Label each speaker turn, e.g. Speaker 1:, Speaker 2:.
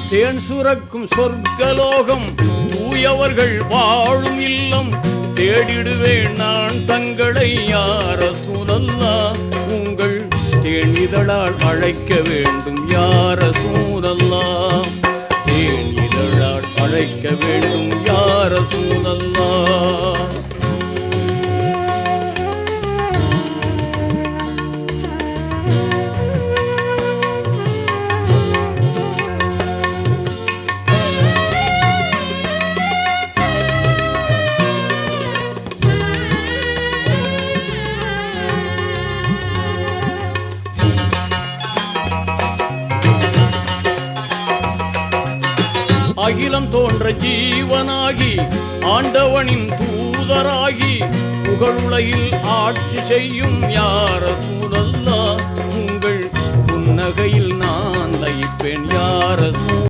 Speaker 1: தேன் சுரக்கும் சொர்க்கலோகம் தூயவர்கள் வாழும் இல்லம் தேடிடுவேன் நான் தங்களை யார சூழல்லா உங்கள் தேனிதழால் அழைக்க வேண்டும் யார சூழல்லா தேனிதழால் அழைக்க வேண்டும் யார சூழல்லா அகிலம் தோன்ற ஜீவனாகி ஆண்டவனின் தூதராகி புகழுலகில் ஆட்சி செய்யும் யார சூழல்லா உங்கள் புன்னகையில் நான் லயிப்பேன் யார